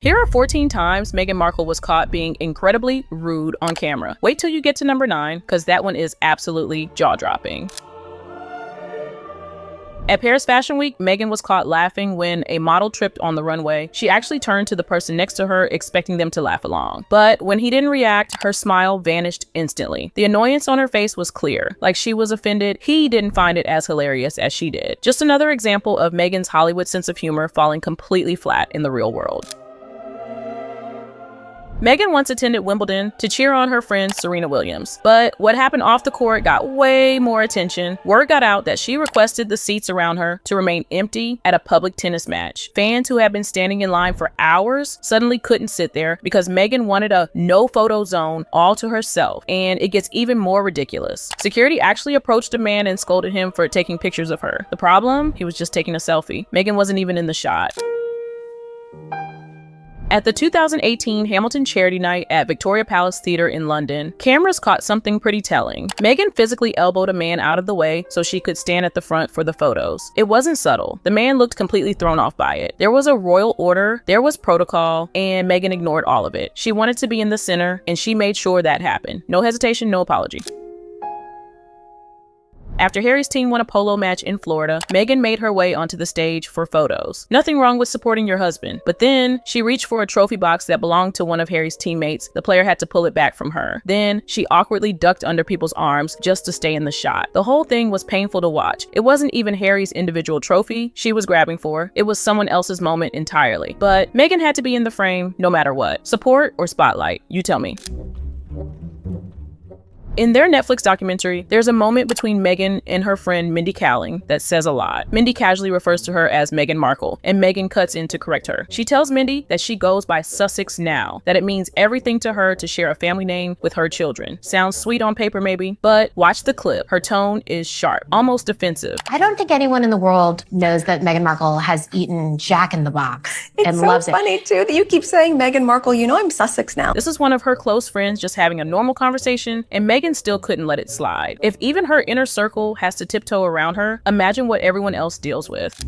Here are 14 times Meghan Markle was caught being incredibly rude on camera. Wait till you get to number 9, because that one is absolutely jaw-dropping. At Paris Fashion Week, Meghan was caught laughing when a model tripped on the runway. She actually turned to the person next to her, expecting them to laugh along. But when he didn't react, her smile vanished instantly. The annoyance on her face was clear. Like she was offended, he didn't find it as hilarious as she did. Just another example of Meghan's Hollywood sense of humor falling completely flat in the real world. Meghan once attended Wimbledon to cheer on her friend Serena Williams, but what happened off the court got way more attention. Word got out that she requested the seats around her to remain empty at a public tennis match. Fans who had been standing in line for hours suddenly couldn't sit there because Meghan wanted a no photo zone all to herself, and it gets even more ridiculous. Security actually approached a man and scolded him for taking pictures of her. The problem? He was just taking a selfie. Meghan wasn't even in the shot. At the 2018 Hamilton Charity Night at Victoria Palace Theatre in London, cameras caught something pretty telling. Meghan physically elbowed a man out of the way so she could stand at the front for the photos. It wasn't subtle. The man looked completely thrown off by it. There was a royal order, there was protocol, and Meghan ignored all of it. She wanted to be in the center, and she made sure that happened. No hesitation, no apology. After Harry's team won a polo match in Florida, Meghan made her way onto the stage for photos. Nothing wrong with supporting your husband, but then she reached for a trophy box that belonged to one of Harry's teammates. The player had to pull it back from her. Then she awkwardly ducked under people's arms just to stay in the shot. The whole thing was painful to watch. It wasn't even Harry's individual trophy she was grabbing for. It was someone else's moment entirely. But Meghan had to be in the frame no matter what. Support or spotlight? You tell me. In their Netflix documentary, there's a moment between Meghan and her friend Mindy Kaling that says a lot. Mindy casually refers to her as Meghan Markle, and Meghan cuts in to correct her. She tells Mindy that she goes by Sussex now, that it means everything to her to share a family name with her children. Sounds sweet on paper maybe, but watch the clip. Her tone is sharp, almost offensive. I don't think anyone in the world knows that Meghan Markle has eaten Jack in the Box and loves it. It's so funny too that you keep saying Meghan Markle. You know I'm Sussex now. This is one of her close friends just having a normal conversation, and Meghan still couldn't let it slide. If even her inner circle has to tiptoe around her, imagine what everyone else deals with.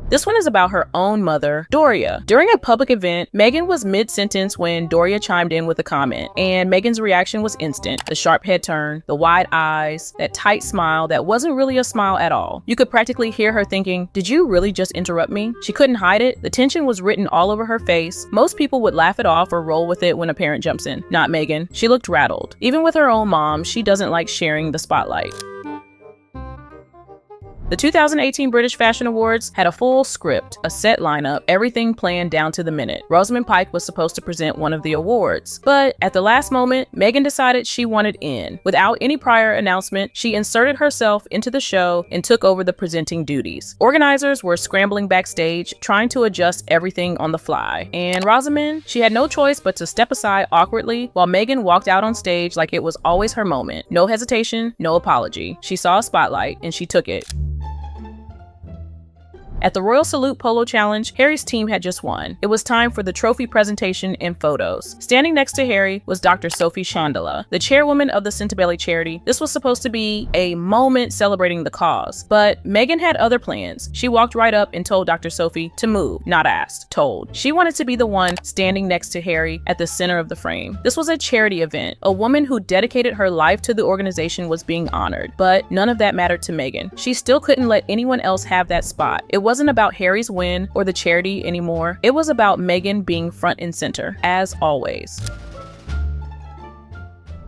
This one is about her own mother, Doria. During a public event, Meghan was mid-sentence when Doria chimed in with a comment, and Meghan's reaction was instant. The sharp head turn, the wide eyes, that tight smile that wasn't really a smile at all. You could practically hear her thinking, did you really just interrupt me? She couldn't hide it. The tension was written all over her face. Most people would laugh it off or roll with it when a parent jumps in. Not Meghan. She looked rattled. Even with her own mom, she doesn't like sharing the spotlight. The 2018 British Fashion Awards had a full script, a set lineup, everything planned down to the minute. Rosamund Pike was supposed to present one of the awards, but at the last moment, Meghan decided she wanted in. Without any prior announcement, she inserted herself into the show and took over the presenting duties. Organizers were scrambling backstage, trying to adjust everything on the fly. And Rosamund, she had no choice but to step aside awkwardly while Meghan walked out on stage like it was always her moment. No hesitation, no apology. She saw a spotlight and she took it. At the Royal Salute Polo Challenge, Harry's team had just won. It was time for the trophy presentation and photos. Standing next to Harry was Dr. Sophie Chandala, the chairwoman of the Centinela charity. This was supposed to be a moment celebrating the cause, but Meghan had other plans. She walked right up and told Dr. Sophie to move, not asked, told. She wanted to be the one standing next to Harry at the center of the frame. This was a charity event. A woman who dedicated her life to the organization was being honored, but none of that mattered to Meghan. She still couldn't let anyone else have that spot. It wasn't about Harry's win or the charity anymore. It was about Meghan being front and center, as always.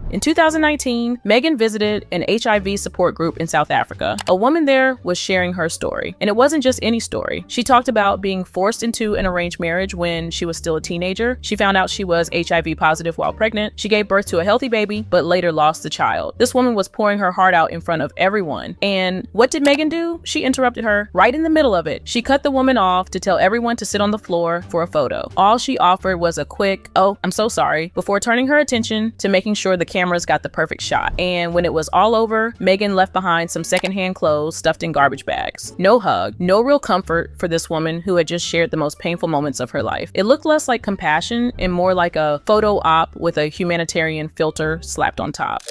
In 2019, Meghan visited an HIV support group in South Africa. A woman there was sharing her story, and it wasn't just any story. She talked about being forced into an arranged marriage when she was still a teenager. She found out she was HIV positive while pregnant. She gave birth to a healthy baby, but later lost the child. This woman was pouring her heart out in front of everyone. And what did Meghan do? She interrupted her right in the middle of it. She cut the woman off to tell everyone to sit on the floor for a photo. All she offered was a quick, "Oh, I'm so sorry," before turning her attention to making sure the cameras got the perfect shot. And when it was all over, Meghan left behind some secondhand clothes stuffed in garbage bags. No hug, no real comfort for this woman who had just shared the most painful moments of her life. It looked less like compassion and more like a photo op with a humanitarian filter slapped on top.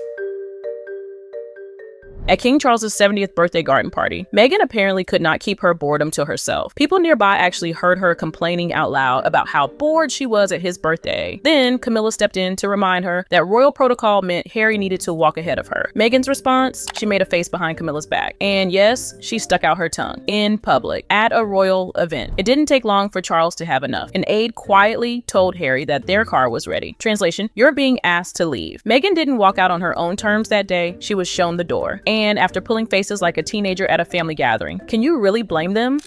At King Charles's 70th birthday garden party, Meghan apparently could not keep her boredom to herself. People nearby actually heard her complaining out loud about how bored she was at his birthday. Then Camilla stepped in to remind her that royal protocol meant Harry needed to walk ahead of her. Meghan's response? She made a face behind Camilla's back. And yes, she stuck out her tongue in public at a royal event. It didn't take long for Charles to have enough. An aide quietly told Harry that their car was ready. Translation: you're being asked to leave. Meghan didn't walk out on her own terms that day. She was shown the door. And after pulling faces like a teenager at a family gathering, can you really blame them?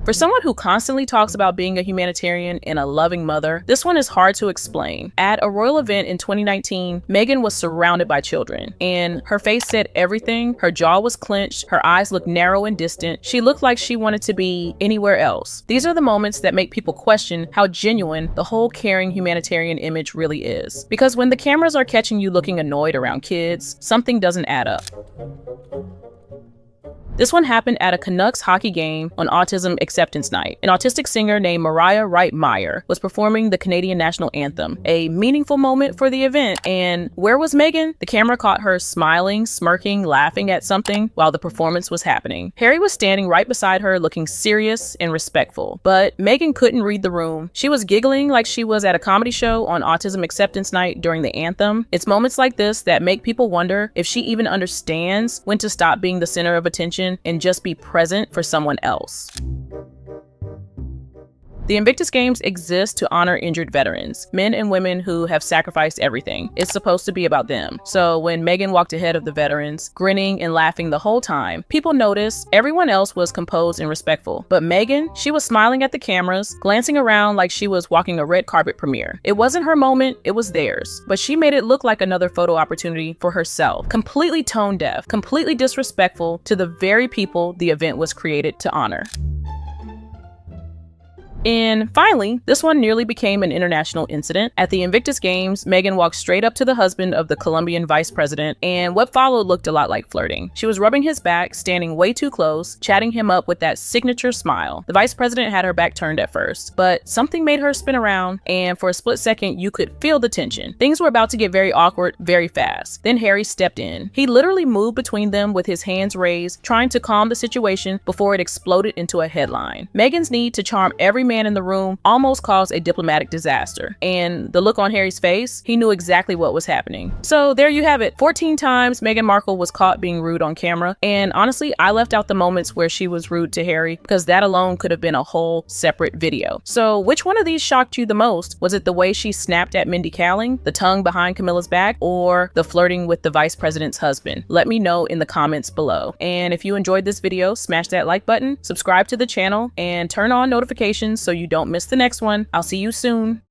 For someone who constantly talks about being a humanitarian and a loving mother, this one is hard to explain. At a royal event in 2019, Meghan was surrounded by children, and her face said everything. Her jaw was clenched, her eyes looked narrow and distant. She looked like she wanted to be anywhere else. These are the moments that make people question how genuine the whole caring humanitarian image really is. Because when the cameras are catching you looking annoyed around kids, something doesn't add up. This one happened at a Canucks hockey game on Autism Acceptance Night. An autistic singer named Mariah Wright Meyer was performing the Canadian national anthem, a meaningful moment for the event. And where was Meghan? The camera caught her smiling, smirking, laughing at something while the performance was happening. Harry was standing right beside her, looking serious and respectful. But Meghan couldn't read the room. She was giggling like she was at a comedy show on Autism Acceptance Night during the anthem. It's moments like this that make people wonder if she even understands when to stop being the center of attention and just be present for someone else. The Invictus Games exist to honor injured veterans, men and women who have sacrificed everything. It's supposed to be about them. So when Meghan walked ahead of the veterans, grinning and laughing the whole time, people noticed everyone else was composed and respectful. But Meghan, she was smiling at the cameras, glancing around like she was walking a red carpet premiere. It wasn't her moment, it was theirs. But she made it look like another photo opportunity for herself. Completely tone deaf, completely disrespectful to the very people the event was created to honor. And finally, this one nearly became an international incident. At the Invictus Games, Meghan walked straight up to the husband of the Colombian vice president, and what followed looked a lot like flirting. She was rubbing his back, standing way too close, chatting him up with that signature smile. The vice president had her back turned at first, but something made her spin around, and for a split second, you could feel the tension. Things were about to get very awkward very fast. Then Harry stepped in. He literally moved between them with his hands raised, trying to calm the situation before it exploded into a headline. Meghan's need to charm every man in the room almost caused a diplomatic disaster. And the look on Harry's face, he knew exactly what was happening. So there you have it. 14 times Meghan Markle was caught being rude on camera. And honestly, I left out the moments where she was rude to Harry because that alone could have been a whole separate video. So which one of these shocked you the most? Was it the way she snapped at Mindy Kaling, the tongue behind Camilla's back, or the flirting with the vice president's husband? Let me know in the comments below. And if you enjoyed this video, smash that like button, subscribe to the channel, and turn on notifications so you don't miss the next one. I'll see you soon.